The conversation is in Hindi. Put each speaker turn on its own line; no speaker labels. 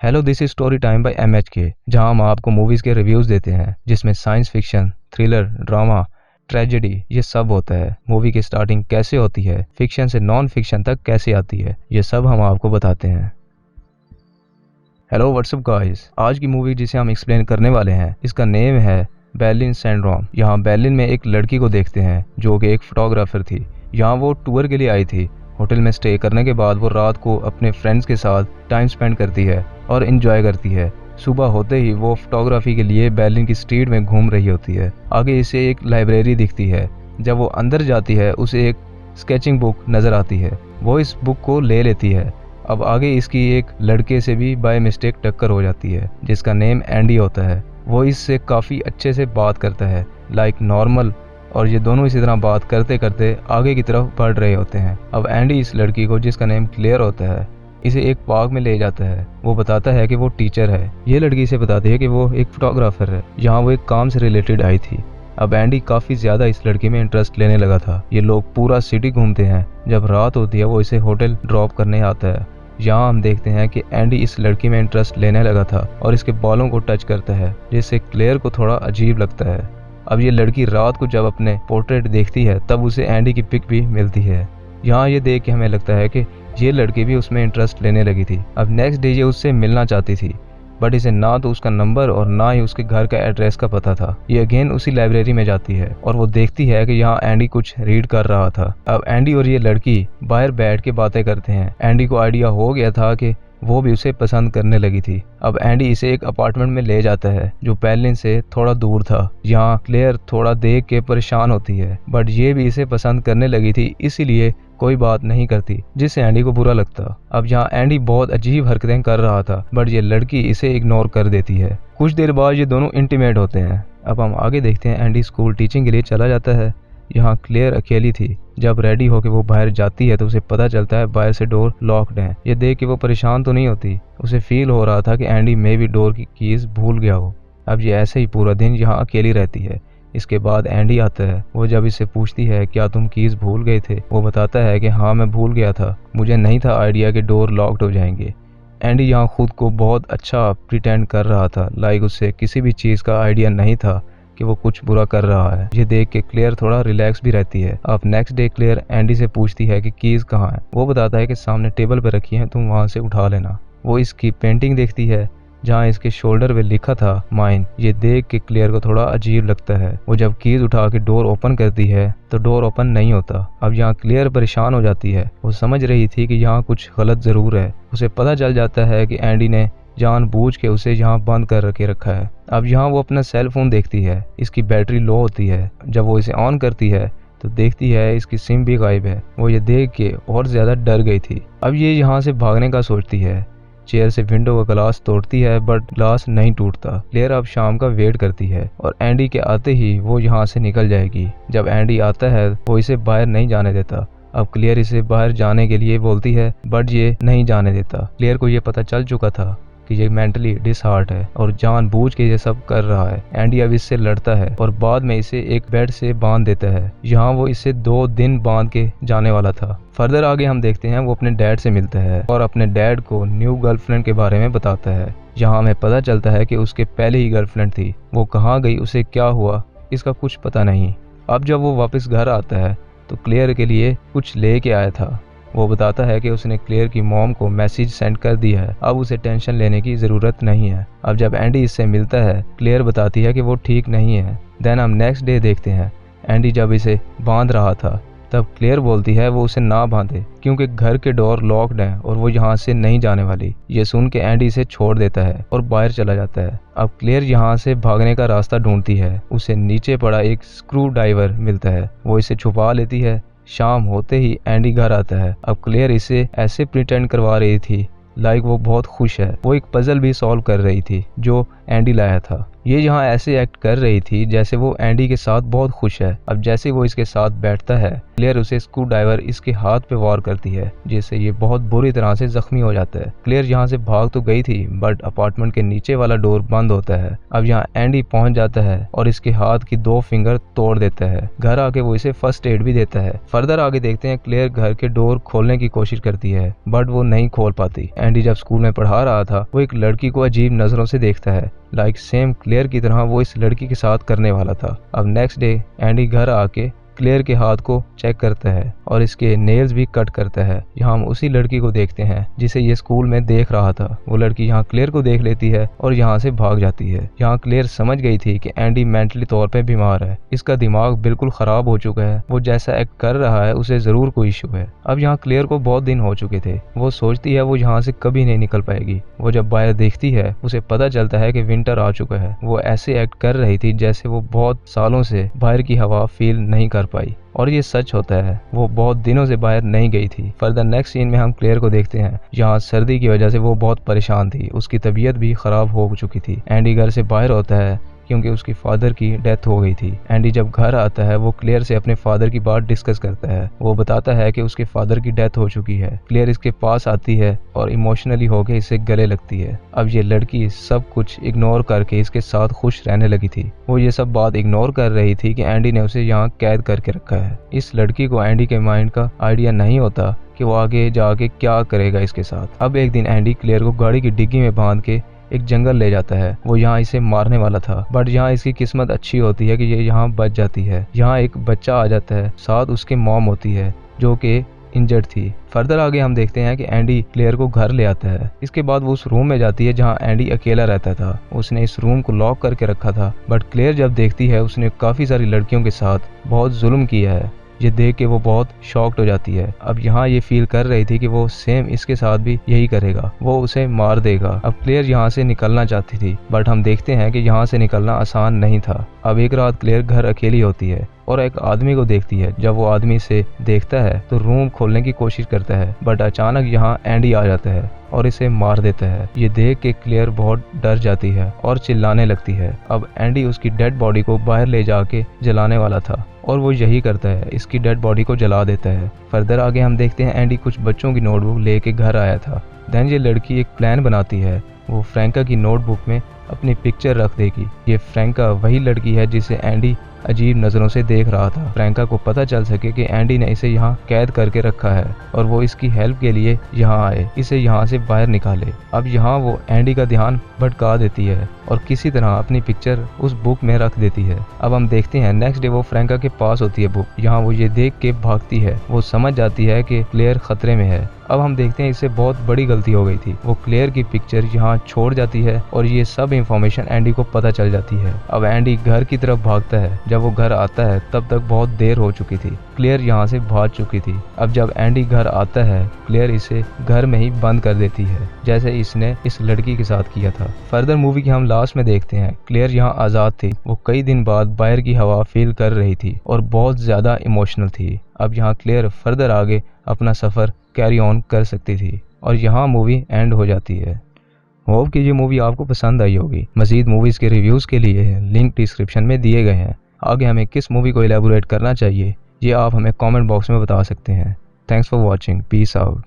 Hello, this is story time by MHK, जहां हम आपको मूवीज़ के रिव्यूज़ देते हैं जिसमें science fiction, thriller, drama, tragedy ये सब होता है। मूवी की स्टार्टिंग कैसे होती है, फिक्शन से नॉन फिक्शन तक कैसे आती है, ये सब हम आपको बताते हैं। हेलो व्हाट्सअप गाइस, आज की मूवी जिसे हम एक्सप्लेन करने वाले हैं इसका नेम है बर्लिन सिंड्रोम। यहाँ बर्लिन में एक लड़की को देखते हैं जो कि एक फोटोग्राफर थी। यहाँ वो टूर के लिए आई थी। होटल में स्टे करने के बाद वो रात को अपने फ्रेंड्स के साथ टाइम स्पेंड करती है और इन्जॉय करती है। सुबह होते ही वो फोटोग्राफी के लिए बर्लिन की स्ट्रीट में घूम रही होती है। आगे इसे एक लाइब्रेरी दिखती है। जब वो अंदर जाती है उसे एक स्केचिंग बुक नज़र आती है। वो इस बुक को ले लेती है। अब आगे इसकी एक लड़के से भी बाय मिस्टेक टक्कर हो जाती है जिसका नेम एंडी होता है। वो इससे काफ़ी अच्छे से बात करता है लाइक नॉर्मल, और ये दोनों इसी तरह बात करते करते आगे की तरफ बढ़ रहे होते हैं। अब एंडी इस लड़की को, जिसका नेम क्लेयर होता है, इसे एक पार्क में ले जाता है। वो बताता है कि वो टीचर है। ये लड़की इसे बताती है कि वो एक फोटोग्राफर है। यहाँ वो एक काम से रिलेटेड आई थी। अब एंडी काफ़ी ज़्यादा इस लड़की में इंटरेस्ट लेने लगा था। ये लोग पूरा सिटी घूमते हैं। जब रात होती है वो इसे होटल ड्रॉप करने आता है। यहाँ हम देखते हैं कि एंडी इस लड़की में इंटरेस्ट लेने लगा था और इसके बालों को टच करता है जिससे क्लेयर को थोड़ा अजीब लगता है। अब ये लड़की रात को जब अपने पोर्ट्रेट देखती है तब उसे एंडी की पिक भी मिलती है। यहाँ ये देख के हमें लगता है कि ये लड़की भी उसमें इंटरेस्ट लेने लगी थी। अब नेक्स्ट डे ये उससे मिलना चाहती थी, बट इसे ना तो उसका नंबर और ना ही उसके घर का एड्रेस का पता था। ये अगेन उसी लाइब्रेरी में जाती है और वो देखती है कि यहाँ एंडी कुछ रीड कर रहा था। अब एंडी और ये लड़की बाहर बैठ के बातें करते हैं। एंडी को आइडिया हो गया था कि वो भी उसे पसंद करने लगी थी। अब एंडी इसे एक अपार्टमेंट में ले जाता है जो बर्लिन से थोड़ा दूर था। यहाँ क्लेयर थोड़ा देख के परेशान होती है, बट ये भी इसे पसंद करने लगी थी, इसीलिए कोई बात नहीं करती, जिससे एंडी को बुरा लगता। अब यहाँ एंडी बहुत अजीब हरकतें कर रहा था, बट ये लड़की इसे इग्नोर कर देती है। कुछ देर बाद ये दोनों इंटीमेट होते हैं। अब हम आगे देखते हैं एंडी स्कूल टीचिंग के लिए चला जाता है। यहाँ क्लेयर अकेली थी। जब रेडी होकर वो बाहर जाती है तो उसे पता चलता है बाहर से डोर लॉक्ड है। ये देख के वो परेशान तो नहीं होती। उसे फील हो रहा था कि एंडी मे भी डोर की कीज भूल गया हो। अब ये ऐसे ही पूरा दिन यहाँ अकेली रहती है। इसके बाद एंडी आता है। वो जब इससे पूछती है क्या तुम कीज भूल गए थे, वो बताता है कि हाँ मैं भूल गया था, मुझे नहीं था आइडिया कि डोर लॉक्ड हो जाएंगे। एंडी यहाँ खुद को बहुत अच्छा प्रिटेंड कर रहा था, लाइक उससे किसी भी चीज़ का आइडिया नहीं था कि वो कुछ बुरा कर रहा है। ये देख के क्लेयर थोड़ा रिलैक्स भी रहती है। अब नेक्स्ट डे क्लेयर एंडी से पूछती है कि कीज कहाँ है। वो बताता है कि सामने टेबल पर रखी है, तुम वहाँ से उठा लेना। वो इसकी पेंटिंग देखती है जहाँ इसके शोल्डर पे लिखा था माइन। ये देख के क्लेयर को थोड़ा अजीब लगता है। वो जब कीज उठा के डोर ओपन करती है तो डोर ओपन नहीं होता। अब यहाँ क्लेयर परेशान हो जाती है। वो समझ रही थी कि यहाँ कुछ गलत जरूर है। उसे पता चल जाता है कि एंडी ने जानबूझ के उसे यहाँ बंद कर के रखा है। अब यहाँ वो अपना सेल फोन देखती है। इसकी बैटरी लो होती है। जब वो इसे ऑन करती है तो देखती है इसकी सिम भी गायब है। वो ये देख के और ज्यादा डर गई थी। अब ये यहाँ से भागने का सोचती है। चेयर से विंडो का ग्लास तोड़ती है, बट ग्लास नहीं टूटता। क्लेयर अब शाम का वेट करती है और एंडी के आते ही वो यहाँ से निकल जाएगी। जब एंडी आता है वो इसे बाहर नहीं जाने देता। अब क्लेयर इसे बाहर जाने के लिए बोलती है, बट ये नहीं जाने देता। क्लेयर को ये पता चल चुका था कि ये मेंटली डिसहार्ट है और जानबूझ के ये सब कर रहा है। एंडी अब इससे लड़ता है और बाद में इसे एक बेड से बांध देता है। यहाँ वो इसे 2 दिन बांध के जाने वाला था। फर्दर आगे हम देखते हैं वो अपने डैड से मिलता है और अपने डैड को न्यू गर्लफ्रेंड के बारे में बताता है। यहाँ हमें पता चलता है कि उसके पहले ही गर्लफ्रेंड थी। वो कहाँ गई, उसे क्या हुआ, इसका कुछ पता नहीं। अब जब वो वापस घर आता है तो क्लेयर के लिए कुछ लेके आया था। वो बताता है कि उसने क्लेयर की मॉम को मैसेज सेंड कर दिया है। अब उसे टेंशन लेने की ज़रूरत नहीं है। अब जब एंडी इससे मिलता है क्लेयर बताती है कि वो ठीक नहीं है। देन हम नेक्स्ट डे देखते हैं। एंडी जब इसे बांध रहा था तब क्लेयर बोलती है वो उसे ना बांधे क्योंकि घर के डोर लॉक्ड हैं और वो यहाँ से नहीं जाने वाली। ये सुन के एंडी इसे छोड़ देता है और बाहर चला जाता है। अब क्लेयर यहाँ से भागने का रास्ता ढूंढती है। उसे नीचे पड़ा एक स्क्रू ड्राइवर मिलता है। वो इसे छुपा लेती है। शाम होते ही एंडी घर आता है। अब क्लेयर इसे ऐसे प्रिटेंड करवा रही थी लाइक वो बहुत खुश है। वो एक पजल भी सॉल्व कर रही थी जो एंडी लाया था। ये यहाँ ऐसे एक्ट कर रही थी जैसे वो एंडी के साथ बहुत खुश है। अब जैसे वो इसके साथ बैठता है, क्लेयर उसे स्क्रू ड्राइवर इसके हाथ पे वार करती है, जिससे ये बहुत बुरी तरह से जख्मी हो जाता है। क्लेयर यहाँ से भाग तो गई थी, बट अपार्टमेंट के नीचे वाला डोर बंद होता है। अब यहाँ एंडी पहुंच जाता है और इसके हाथ की 2 फिंगर तोड़ देता है। घर आके वो इसे फर्स्ट एड भी देता है। फर्दर आगे देखते हैं, क्लेयर घर के डोर खोलने की कोशिश करती है, बट वो नहीं खोल पाती। एंडी जब स्कूल में पढ़ा रहा था, वो एक लड़की को अजीब नजरों से देखता है, लाइक सेम क्लेयर की तरह वो इस लड़की के साथ करने वाला था। अब नेक्स्ट डे एंडी घर आके क्लेयर के हाथ को चेक करता है और इसके नेल्स भी कट करता है। यहाँ हम उसी लड़की को देखते हैं जिसे ये स्कूल में देख रहा था। वो लड़की यहाँ क्लेयर को देख लेती है और यहाँ से भाग जाती है। यहाँ क्लेयर समझ गई थी कि एंडी मेंटली तौर पे बीमार है, इसका दिमाग बिल्कुल खराब हो चुका है, वो जैसा एक्ट कर रहा है उसे जरूर कोई इशू है। अब यहाँ क्लेयर को बहुत दिन हो चुके थे, वो सोचती है वो यहाँ से कभी नहीं निकल पाएगी। वो जब बाहर देखती है, उसे पता चलता है कि विंटर आ चुका है। वो ऐसे एक्ट कर रही थी जैसे वो बहुत सालों से बाहर की हवा फील नहीं कर पाई, और ये सच होता है, वो बहुत दिनों से बाहर नहीं गई थी। फर्दर नेक्स्ट सीन में हम क्लेयर को देखते हैं, जहाँ सर्दी की वजह से वो बहुत परेशान थी, उसकी तबीयत भी खराब हो चुकी थी। एंडी घर से बाहर होता है क्योंकि उसकी फादर की डेथ हो गई थी। एंडी जब घर आता है, वो क्लेयर से अपने फादर की बात डिस्कस करता है। वो बताता है कि उसके फादर की डेथ हो चुकी है। क्लेयर इसके पास आती है और इमोशनली होकर इसे गले लगती है। अब ये लड़की सब कुछ इग्नोर करके इसके साथ खुश रहने लगी थी। वो ये सब बात इग्नोर कर रही थी कि एंडी ने उसे यहाँ कैद करके रखा है। इस लड़की को एंडी के माइंड का आइडिया नहीं होता कि वो आगे जाके क्या करेगा इसके साथ। अब एक दिन एंडी क्लेयर को गाड़ी की डिग्गी में बांध के एक जंगल ले जाता है। वो यहाँ इसे मारने वाला था, बट यहाँ इसकी किस्मत अच्छी होती है कि ये यहाँ बच जाती है। यहाँ एक बच्चा आ जाता है, साथ उसकी मॉम होती है जो कि इंजर्ड थी। फर्दर आगे हम देखते हैं कि एंडी क्लेयर को घर ले आता है। इसके बाद वो उस रूम में जाती है जहाँ एंडी अकेला रहता था। उसने इस रूम को लॉक करके रखा था, बट क्लेयर जब देखती है उसने काफी सारी लड़कियों के साथ बहुत जुल्म किया है। ये देख के वो बहुत शॉक्ड हो जाती है। अब यहाँ ये फील कर रही थी कि वो सेम इसके साथ भी यही करेगा, वो उसे मार देगा। अब क्लेयर यहाँ से निकलना चाहती थी, बट हम देखते हैं कि यहाँ से निकलना आसान नहीं था। अब एक रात क्लेयर घर अकेली होती है और एक आदमी को देखती है। जब वो आदमी से देखता है तो रूम खोलने की कोशिश करता है, बट अचानक यहाँ एंडी आ जाता है और इसे मार देता है। ये देख के क्लेयर बहुत डर जाती है और चिल्लाने लगती है। अब एंडी उसकी डेड बॉडी को बाहर ले जाके जलाने वाला था और वो यही करता है, इसकी डेड बॉडी को जला देता है। फर्दर आगे हम देखते हैं एंडी कुछ बच्चों की नोटबुक लेके घर आया था। देन ये लड़की एक प्लान बनाती है, वो फ्रैंका की नोटबुक में अपनी पिक्चर रख देगी। ये फ्रैंका वही लड़की है जिसे एंडी अजीब नजरों से देख रहा था। फ्रैंका को पता चल सके कि एंडी ने इसे यहाँ कैद करके रखा है और वो इसकी हेल्प के लिए यहाँ आए, इसे यहाँ से बाहर निकाले। अब यहाँ वो एंडी का ध्यान भटका देती है और किसी तरह अपनी पिक्चर उस बुक में रख देती है। अब हम देखते हैं नेक्स्ट डे वो फ्रैंका के पास होती है बुक। यहाँ वो ये देख के भागती है, वो समझ जाती है कि क्लेयर खतरे में है। अब हम देखते हैं इससे बहुत बड़ी गलती हो गई थी। वो क्लेयर की पिक्चर यहाँ छोड़ जाती है और ये सब इंफॉर्मेशन एंडी को पता चल जाती है। अब एंडी घर की तरफ भागता है। जब वो घर आता है तब तक बहुत देर हो चुकी थी, क्लेयर यहाँ से भाग चुकी थी। अब जब एंडी घर आता है, क्लेयर इसे घर में ही बंद कर देती है, जैसे इसने इस लड़की के साथ किया था। फर्दर मूवी की हम लास्ट में देखते हैं क्लेयर यहाँ आजाद थी। वो कई दिन बाद बाहर की हवा फील कर रही थी और बहुत ज्यादा इमोशनल थी। अब यहाँ क्लेयर फर्दर आगे अपना सफर कैरी ऑन कर सकती थी और यहाँ मूवी एंड हो जाती है। होप कि ये मूवी आपको पसंद आई होगी। मजीद मूवीज के रिव्यूज के लिए लिंक डिस्क्रिप्शन में दिए गए हैं। आगे हमें किस मूवी को इलेबोरेट करना चाहिए, ये आप हमें कमेंट बॉक्स में बता सकते हैं। Thanks for watching, peace out.